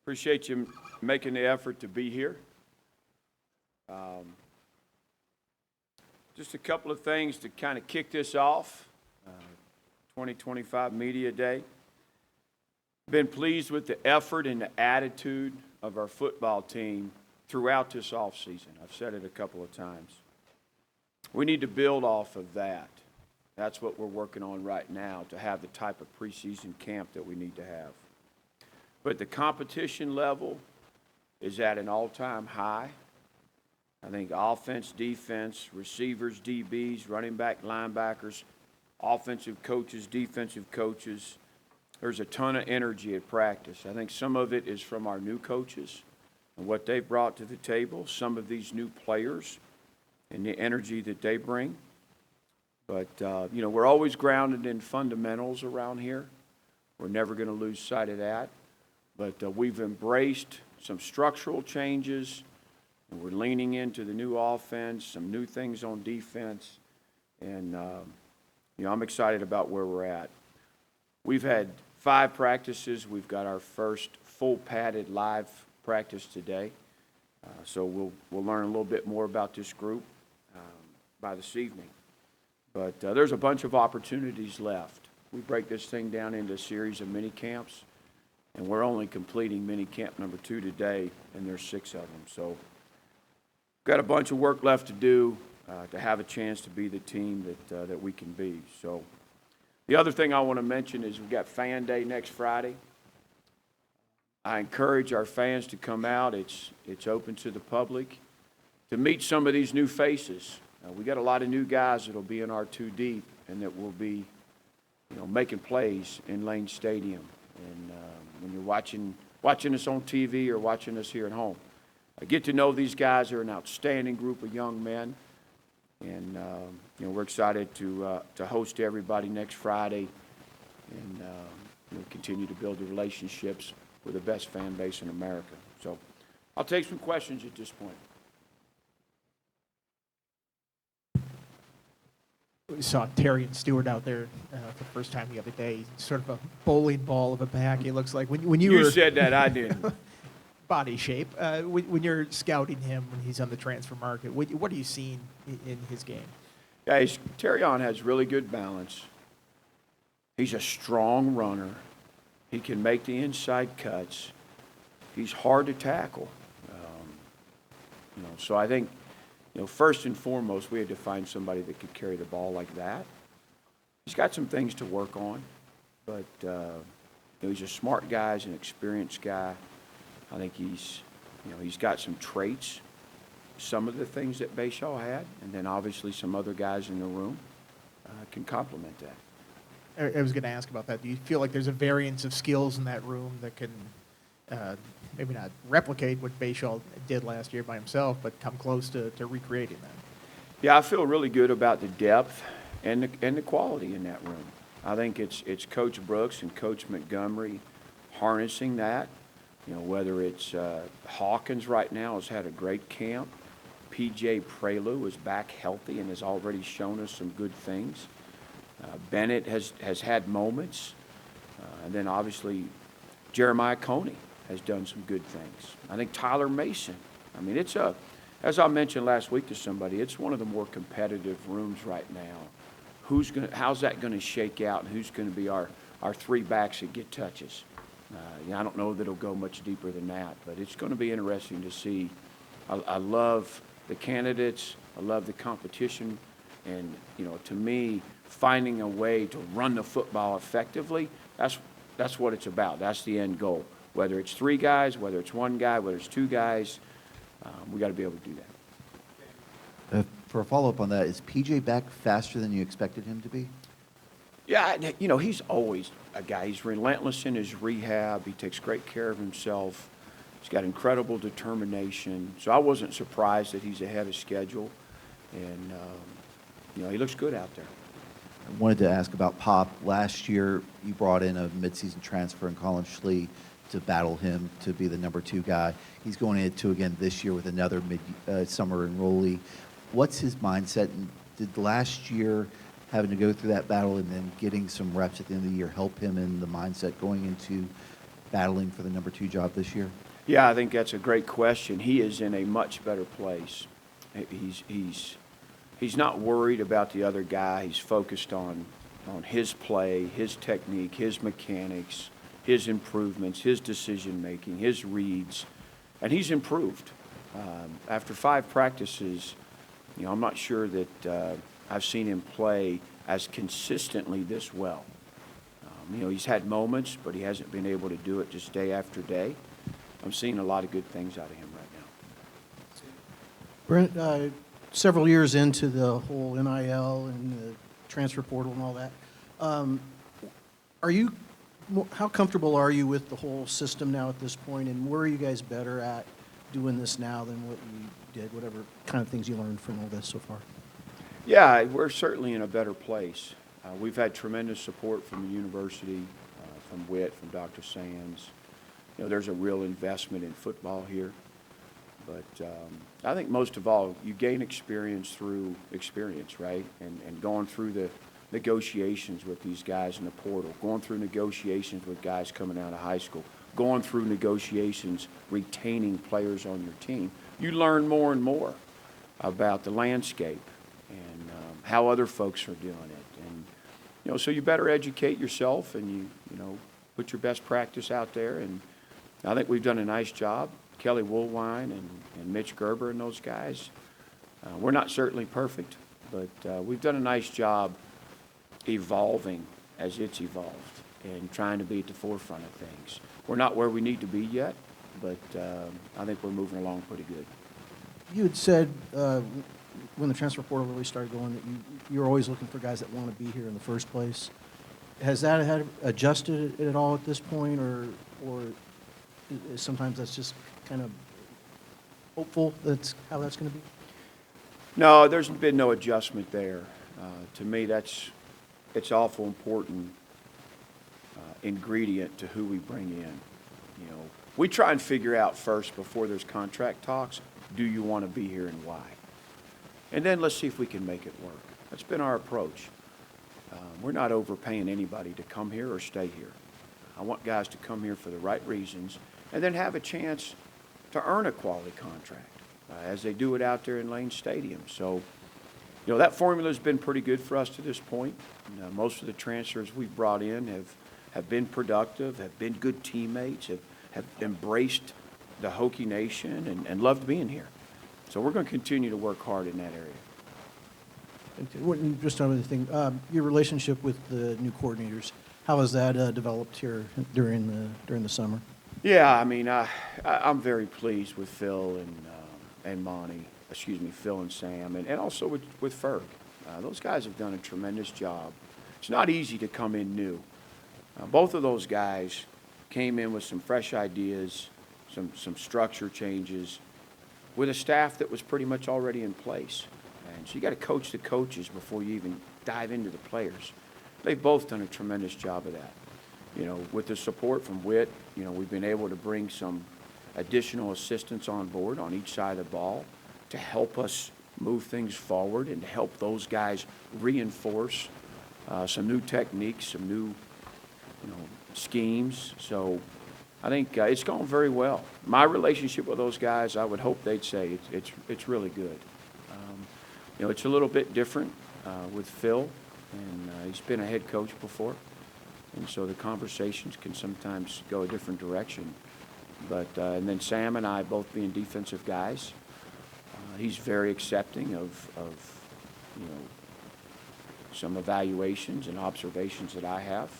Appreciate you making the effort to be here. Just a couple of things to kind of kick this off. 2025 Media Day. Been pleased with the effort and the attitude of our football team throughout this offseason. I've said it a couple of times. We need to build off of that. That's what we're working on right now, to have the type of preseason camp that we need to have. But the competition level is at an all-time high. I think offense, defense, receivers, DBs, running back, linebackers, offensive coaches, defensive coaches. There's a ton of energy at practice. I think some of it is from our new coaches and what they've brought to the table, some of these new players and the energy that they bring. But, we're always grounded in fundamentals around here. We're never going to lose sight of that. But we've embraced some structural changes, and we're leaning into the new offense, some new things on defense. And, I'm excited about where we're at. We've had 5 practices. We've got our first full padded live practice today. So we'll learn a little bit more about this group by this evening. But there's a bunch of opportunities left. We break this thing down into a series of mini camps, and we're only completing mini camp number 2 today, and there's 6 of them. So got a bunch of work left to do to have a chance to be the team that we can be. So the other thing I want to mention is we've got Fan Day next Friday. I encourage our fans to come out. It's open to the public to meet some of these new faces. We got a lot of new guys that will be in our 2 deep and that will be, making plays in Lane Stadium. And when you're watching us on TV or watching us here at home, I get to know these guys. They're an outstanding group of young men, and we're excited to host everybody next Friday and continue to build the relationships with the best fan base in America. So I'll take some questions at this point. We saw Terry and Stewart out there for the first time the other day. Sort of a bowling ball of a back, it looks like. When you were said that, I didn't. Body shape. When you're scouting him, when he's on the transfer market, what are you seeing in his game? Yeah, Terry has really good balance. He's a strong runner. He can make the inside cuts. He's hard to tackle. So I think, first and foremost, we had to find somebody that could carry the ball like that. He's got some things to work on, but he's a smart guy. He's an experienced guy. I think he's got some traits, some of the things that Bayshaw had, and then obviously some other guys in the room can complement that. I was going to ask about that. Do you feel like there's a variance of skills in that room that can maybe not replicate what Bayshaw did last year by himself, but come close to recreating that? Yeah, I feel really good about the depth and the quality in that room. I think it's Coach Brooks and Coach Montgomery harnessing that. Whether it's Hawkins right now has had a great camp. P.J. Prelude is back healthy and has already shown us some good things. Bennett has had moments. And then obviously Jeremiah Coney has done some good things. I think Tyler Mason. As I mentioned last week to somebody, it's one of the more competitive rooms right now. How's that going to shake out, and who's going to be our 3 backs that get touches? I don't know that it'll go much deeper than that, but it's going to be interesting to see. I love the candidates. I love the competition. And, to me, finding a way to run the football effectively, that's what it's about. That's the end goal. Whether it's 3 guys, whether it's 1 guy, whether it's 2 guys, we got to be able to do that. For a follow-up on that, is PJ back faster than you expected him to be? Yeah, he's always a guy. He's relentless in his rehab. He takes great care of himself. He's got incredible determination. So I wasn't surprised that he's ahead of schedule. And, he looks good out there. I wanted to ask about Pop. Last year, you brought in a midseason transfer in Colin Schley to battle him to be the number 2 guy. He's going into again this year with another summer enrollee. What's his mindset? And did last year having to go through that battle and then getting some reps at the end of the year help him in the mindset going into battling for the number 2 job this year? Yeah, I think that's a great question. He is in a much better place. He's not worried about the other guy. He's focused on his play, his technique, his mechanics, his improvements, his decision-making, his reads, and he's improved. After 5 practices, I'm not sure that I've seen him play as consistently this well. He's had moments, but he hasn't been able to do it just day after day. I'm seeing a lot of good things out of him right now. Brent, several years into the whole NIL and the transfer portal and all that, how comfortable are you with the whole system now at this point, and where are you guys better at doing this now than what you did, whatever kind of things you learned from all this so far? Yeah, we're certainly in a better place. We've had tremendous support from the university, from Witt, from Dr. Sands. There's a real investment in football here. But I think most of all, you gain experience through experience, right? And going through the negotiations with these guys in the portal, going through negotiations with guys coming out of high school, going through negotiations retaining players on your team. You learn more and more about the landscape and how other folks are doing it. And, so you better educate yourself and you put your best practice out there. And I think we've done a nice job. Kelly Woolwine and Mitch Gerber and those guys. We're not certainly perfect, but we've done a nice job evolving as it's evolved and trying to be at the forefront of things. We're not where we need to be yet, but I think we're moving along pretty good. You had said when the transfer portal really started going that you're always looking for guys that want to be here in the first place. Has that had adjusted at all at this point, or sometimes that's just kind of hopeful that's how that's going to be? No, there's been no adjustment there. To me, it's awful important ingredient to who we bring in. We try and figure out first before there's contract talks, do you want to be here and why? And then let's see if we can make it work. That's been our approach. We're not overpaying anybody to come here or stay here. I want guys to come here for the right reasons and then have a chance to earn a quality contract as they do it out there in Lane Stadium. So, that formula has been pretty good for us to this point. Most of the transfers we've brought in have been productive, have been good teammates, have embraced the Hokie Nation and loved being here. So we're going to continue to work hard in that area. Just another thing, your relationship with the new coordinators, how has that developed here during the summer? Yeah, I'm very pleased with Phil and Phil and Sam, and also with Ferg. Those guys have done a tremendous job. It's not easy to come in new. Both of those guys came in with some fresh ideas, some structure changes, with a staff that was pretty much already in place. And so you got to coach the coaches before you even dive into the players. They've both done a tremendous job of that. With the support from Witt, we've been able to bring some additional assistants on board on each side of the ball to help us move things forward and to help those guys reinforce some new techniques, some new, schemes. So I think it's gone very well. My relationship with those guys, I would hope they'd say it's really good. It's a little bit different with Phil, and he's been a head coach before, and so the conversations can sometimes go a different direction. But and then Sam and I both being defensive guys, he's very accepting of some evaluations and observations that I have.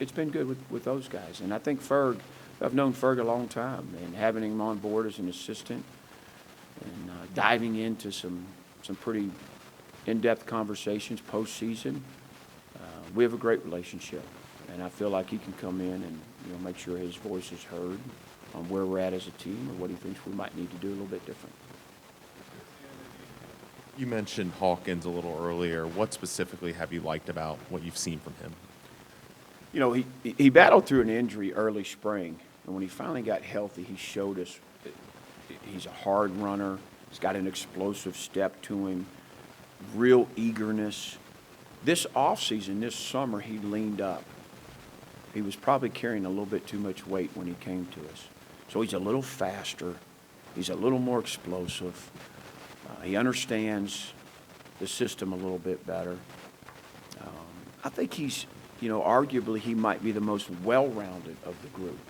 It's been good with those guys. And I think Ferg, I've known Ferg a long time, and having him on board as an assistant and diving into some pretty in-depth conversations postseason, we have a great relationship. And I feel like he can come in and make sure his voice is heard on where we're at as a team and what he thinks we might need to do a little bit different. You mentioned Hawkins a little earlier. What specifically have you liked about what you've seen from him? He battled through an injury early spring, and when he finally got healthy, he showed us that he's a hard runner. He's got an explosive step to him, real eagerness. This offseason, this summer, he leaned up. he was probably carrying a little bit too much weight when he came to us. So he's a little faster. He's a little more explosive. He understands the system a little bit better. I think he's, arguably he might be the most well-rounded of the group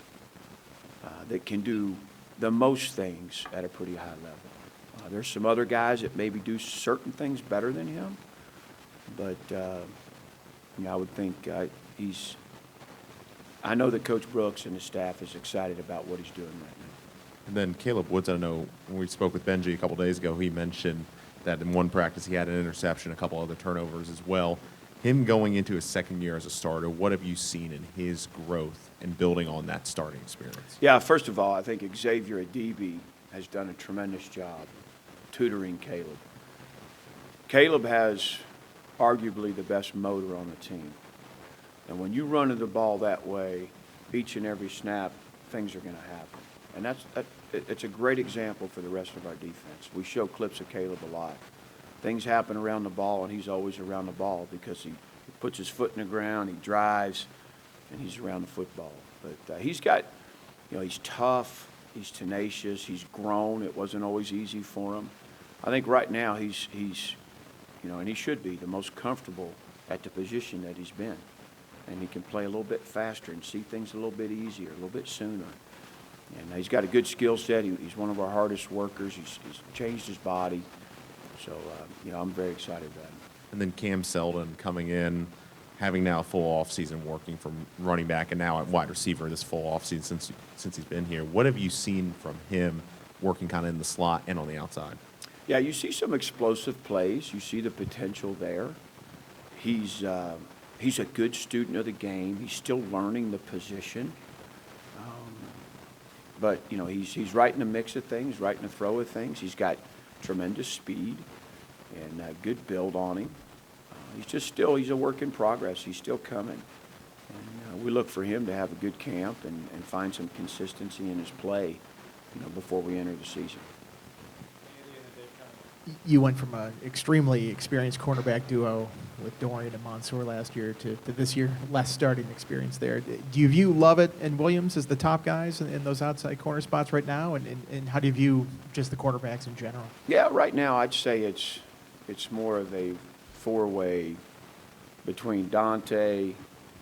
that can do the most things at a pretty high level. There's some other guys that maybe do certain things better than him, but I would think I know that Coach Brooks and his staff is excited about what he's doing right now. And then Caleb Woods, I know when we spoke with Benji a couple days ago, he mentioned that in one practice he had an interception, a couple other turnovers as well. Him going into his second year as a starter, what have you seen in his growth and building on that starting experience? Yeah, first of all, I think Xavier Adibi has done a tremendous job tutoring Caleb. Caleb has arguably the best motor on the team. And when you run the ball that way, each and every snap, things are going to happen. And it's a great example for the rest of our defense. We show clips of Caleb a lot. Things happen around the ball, and he's always around the ball because he puts his foot in the ground, he drives, and he's around the football. But he's got, he's tough, he's tenacious, he's grown. It wasn't always easy for him. I think right now he's and he should be the most comfortable at the position that he's been. And he can play a little bit faster and see things a little bit easier, a little bit sooner. And he's got a good skill set. He's one of our hardest workers. He's changed his body. So, I'm very excited about him. And then Cam Selden coming in, having now a full offseason working from running back and now at wide receiver this full offseason since he's been here. What have you seen from him working kind of in the slot and on the outside? Yeah, you see some explosive plays. You see the potential there. He's a good student of the game. He's still learning the position. But he's right in the mix of things, right in the throw of things. He's got tremendous speed and good build on him. He's a work in progress. He's still coming. And we look for him to have a good camp and find some consistency in his play, before we enter the season. You went from an extremely experienced cornerback duo with Dorian and Mansour last year to this year, less starting experience there. Do you view Lovett and Williams as the top guys in those outside corner spots right now? And how do you view just the cornerbacks in general? Yeah, right now I'd say it's more of a four-way between Dante,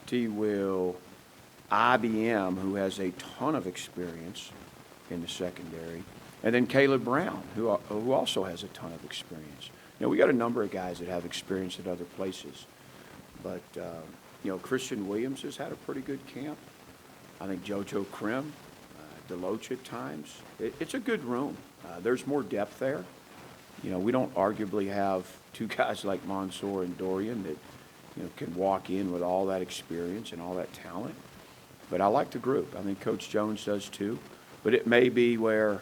T. Will, IBM, who has a ton of experience in the secondary, and then Caleb Brown, who also has a ton of experience. We got a number of guys that have experience at other places. But, Christian Williams has had a pretty good camp. I think JoJo Krim, Deloach at times. It's a good room. There's more depth there. We don't arguably have two guys like Mansour and Dorian that, can walk in with all that experience and all that talent. But I like the group. I think Coach Jones does too. But it may be where,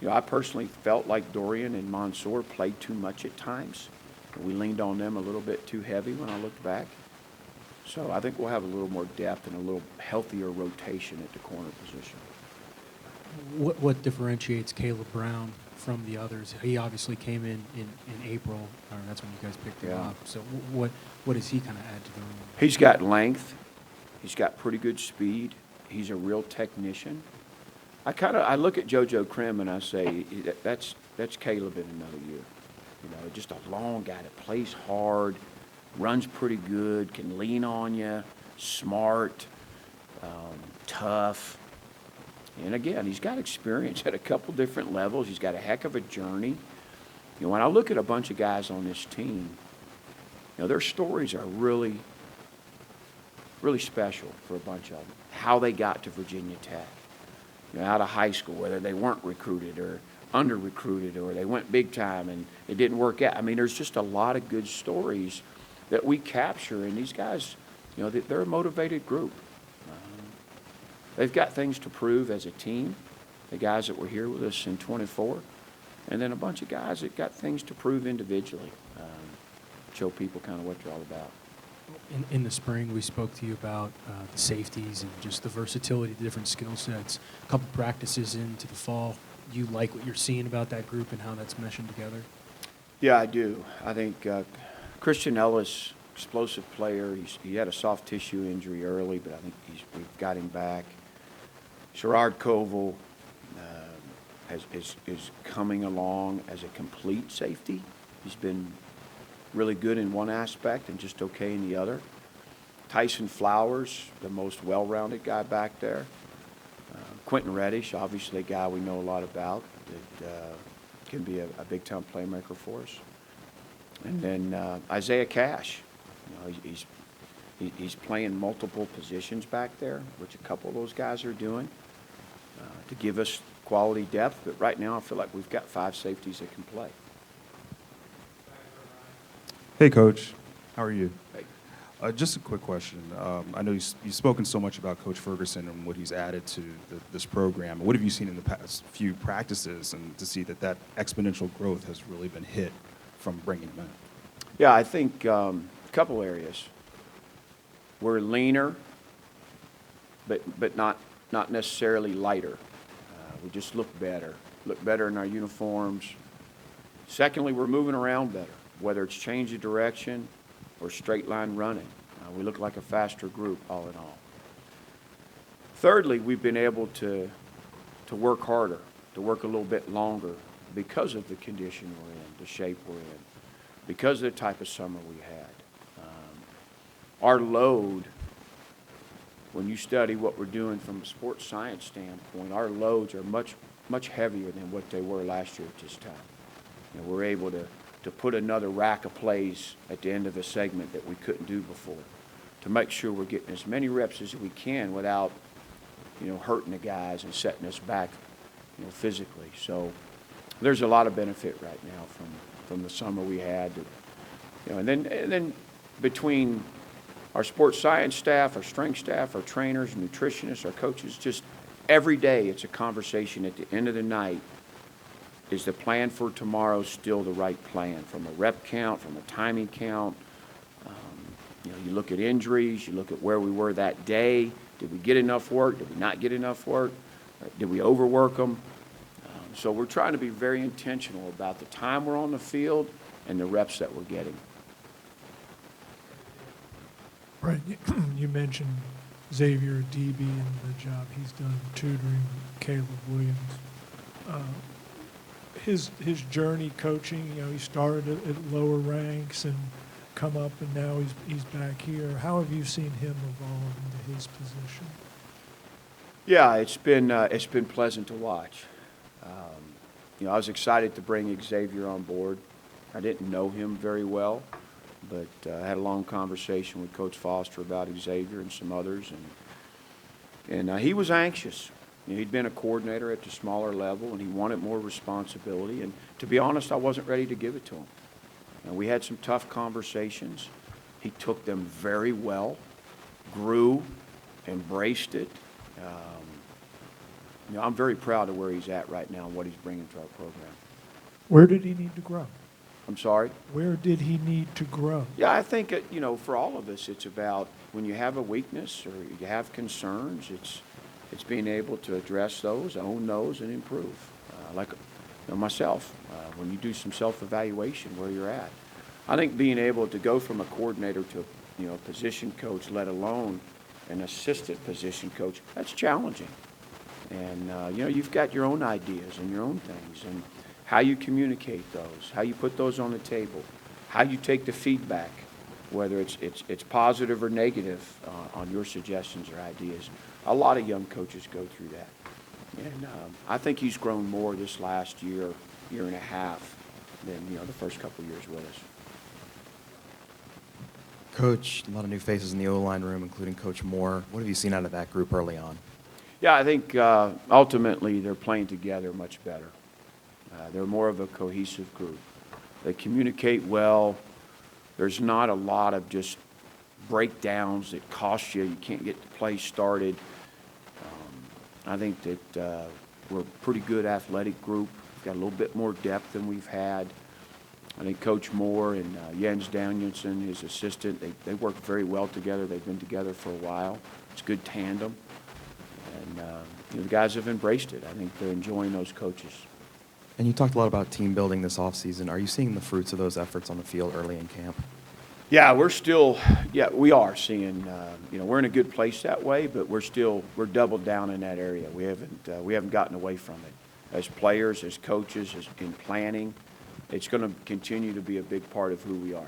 I personally felt like Dorian and Mansour played too much at times. We leaned on them a little bit too heavy when I looked back. So I think we'll have a little more depth and a little healthier rotation at the corner position. What differentiates Caleb Brown from the others? He obviously came in April, or that's when you guys picked him Yeah. up. So what does he kind of add to the room? He's got length. He's got pretty good speed. He's a real technician. I look at JoJo Krim and I say, that's Caleb in another year. Just a long guy that plays hard, runs pretty good, can lean on you, smart, tough. And again, he's got experience at a couple different levels. He's got a heck of a journey. When I look at a bunch of guys on this team, their stories are really, really special for a bunch of them. How they got to Virginia Tech. Out of high school, whether they weren't recruited or under-recruited or they went big time and it didn't work out. There's just a lot of good stories that we capture, and these guys, they're a motivated group. They've got things to prove as a team, the guys that were here with us in 24, and then a bunch of guys that got things to prove individually, show people kind of what they're all about. In the spring, we spoke to you about the safeties and just the versatility, the different skill sets. A couple practices into the fall. Do you like what you're seeing about that group and how that's meshing together? Yeah, I do. I think Christian Ellis explosive player. He had a soft tissue injury early, but I think we've got him back. Sherrod Koval is coming along as a complete safety. He's been really good in one aspect and just okay in the other. Tyson Flowers, the most well-rounded guy back there. Quentin Reddish, obviously a guy we know a lot about that can be a big-time playmaker for us. And then Isaiah Cash, he's playing multiple positions back there, which a couple of those guys are doing to give us quality depth. But right now I feel like we've got 5 safeties that can play. Hey, Coach. How are you? Hey. Just a quick question. I know you've spoken so much about Coach Ferguson and what he's added to this program. What have you seen in the past few practices and to see that exponential growth has really been hit from bringing him in? Yeah, I think a couple areas. We're leaner, but not necessarily lighter. We just look better in our uniforms. Secondly, we're moving around better, whether it's change of direction or straight line running. We look like a faster group all in all. Thirdly, we've been able to work harder, to work a little bit longer because of the condition we're in, the shape we're in, because of the type of summer we had. Our load, when you study what we're doing from a sports science standpoint, our loads are much heavier than what they were last year at this time. We're able to put another rack of plays at the end of a segment that we couldn't do before, to make sure we're getting as many reps as we can without, hurting the guys and setting us back, physically. So there's a lot of benefit right now from the summer we had. And then between our sports science staff, our strength staff, our trainers, nutritionists, our coaches, just every day it's a conversation at the end of the night. Is the plan for tomorrow still the right plan from a rep count, from a timing count? You look at injuries, you look at where we were that day. Did we get enough work? Did we not get enough work? Did we overwork them? So we're trying to be very intentional about the time we're on the field and the reps that we're getting. Brent, you mentioned Xavier DB and the job he's done tutoring Caleb Williams. His journey coaching, he started at lower ranks and come up, and now he's back here. How have you seen him evolve into his position? Yeah, it's been pleasant to watch. I was excited to bring Xavier on board. I didn't know him very well, but I had a long conversation with Coach Foster about Xavier and some others, and he was anxious. He'd been a coordinator at the smaller level, and he wanted more responsibility. And to be honest, I wasn't ready to give it to him. We had some tough conversations. He took them very well, grew, embraced it. I'm very proud of where he's at right now and what he's bringing to our program. Where did he need to grow? I'm sorry? Where did he need to grow? Yeah, I think, for all of us, it's about when you have a weakness or you have concerns, it's being able to address those, own those, and improve. Like myself, when you do some self-evaluation where you're at. I think being able to go from a coordinator to a position coach, let alone an assistant position coach, that's challenging. And, you've got your own ideas and your own things, and how you communicate those, how you put those on the table, how you take the feedback, whether it's positive or negative on your suggestions or ideas. A lot of young coaches go through that. And I think he's grown more this last year and a half than, the first couple of years with us. Coach, a lot of new faces in the O-line room, including Coach Moore. What have you seen out of that group early on? Yeah, I think ultimately they're playing together much better. They're more of a cohesive group. They communicate well. There's not a lot of just breakdowns that cost you. You can't get the play started. I think that we're a pretty good athletic group. We've got a little bit more depth than we've had. I think Coach Moore and Jens Danielson, his assistant, they work very well together. They've been together for a while. It's a good tandem. And the guys have embraced it. I think they're enjoying those coaches. And you talked a lot about team building this offseason. Are you seeing the fruits of those efforts on the field early in camp? Yeah, we're still, yeah, we are seeing, we're in a good place that way, but we're doubled down in that area. We haven't gotten away from it. As players, as coaches, as in planning, it's going to continue to be a big part of who we are.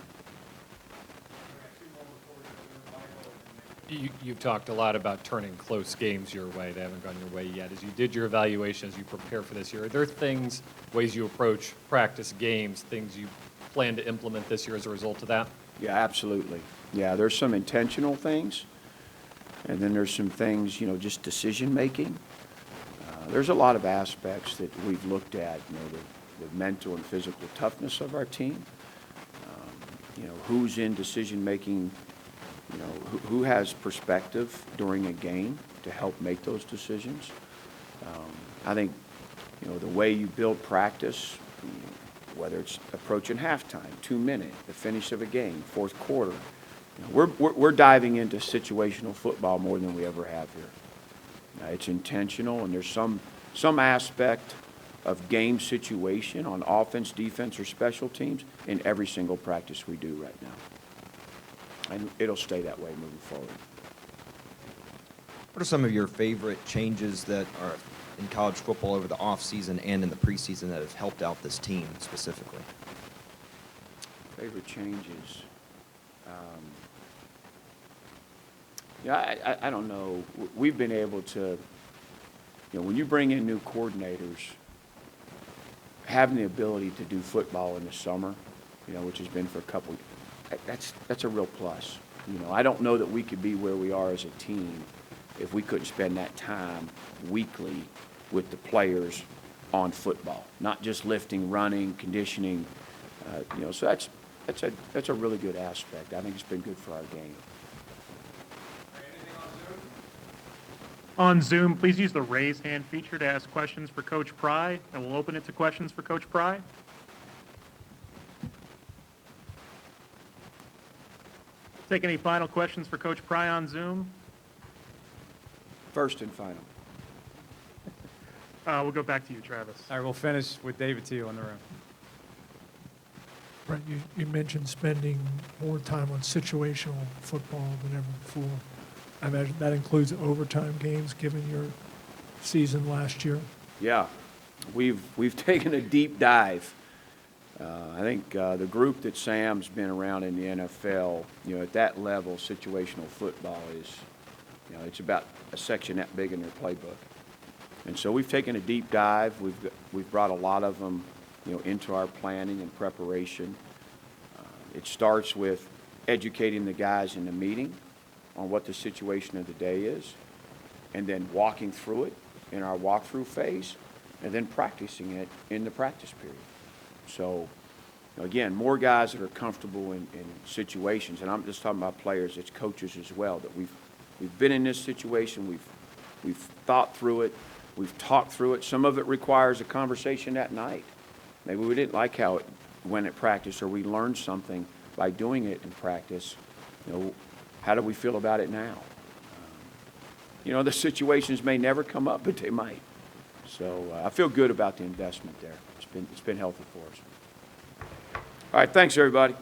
You've talked a lot about turning close games your way. They haven't gone your way yet. As you did your evaluation, as you prepare for this year, are there things, ways you approach practice games, things you plan to implement this year as a result of that? Yeah, absolutely. Yeah, there's some intentional things, and then there's some things, just decision-making. There's a lot of aspects that we've looked at, the mental and physical toughness of our team, who's in decision-making, who has perspective during a game to help make those decisions. I think, the way you build practice, whether it's approaching halftime, 2-minute, the finish of a game, fourth quarter, we're diving into situational football more than we ever have here. It's intentional, and there's some aspect of game situation on offense, defense, or special teams in every single practice we do right now. And it'll stay that way moving forward. What are some of your favorite changes that are in college football over the offseason and in the preseason that have helped out this team specifically? Favorite changes? I don't know. We've been able to, when you bring in new coordinators, having the ability to do football in the summer, which has been for a couple, that's a real plus. I don't know that we could be where we are as a team if we couldn't spend that time weekly with the players on football, not just lifting, running, conditioning. So that's a really good aspect. I think it's been good for our game. On Zoom, please use the raise hand feature to ask questions for Coach Pry, and we'll open it to questions for Coach Pry. Take any final questions for Coach Pry on Zoom? First and final. We'll go back to you, Travis. All right, we'll finish with David T. on the room. Brent, you mentioned spending more time on situational football than ever before. I imagine that includes overtime games, given your season last year. Yeah, we've taken a deep dive. I think the group that Sam's been around in the NFL, at that level, situational football is, it's about a section that big in their playbook. And so we've taken a deep dive. We've brought a lot of them, into our planning and preparation. It starts with educating the guys in the meeting on what the situation of the day is, and then walking through it in our walkthrough phase, and then practicing it in the practice period. So, again, more guys that are comfortable in situations, and I'm just talking about players, it's coaches as well, that we've been in this situation, we've thought through it, we've talked through it. Some of it requires a conversation that night. Maybe we didn't like how it went at practice, or we learned something by doing it in practice. How do we feel about it now? The situations may never come up, but they might. So I feel good about the investment there. It's been healthy for us. All right, thanks, everybody.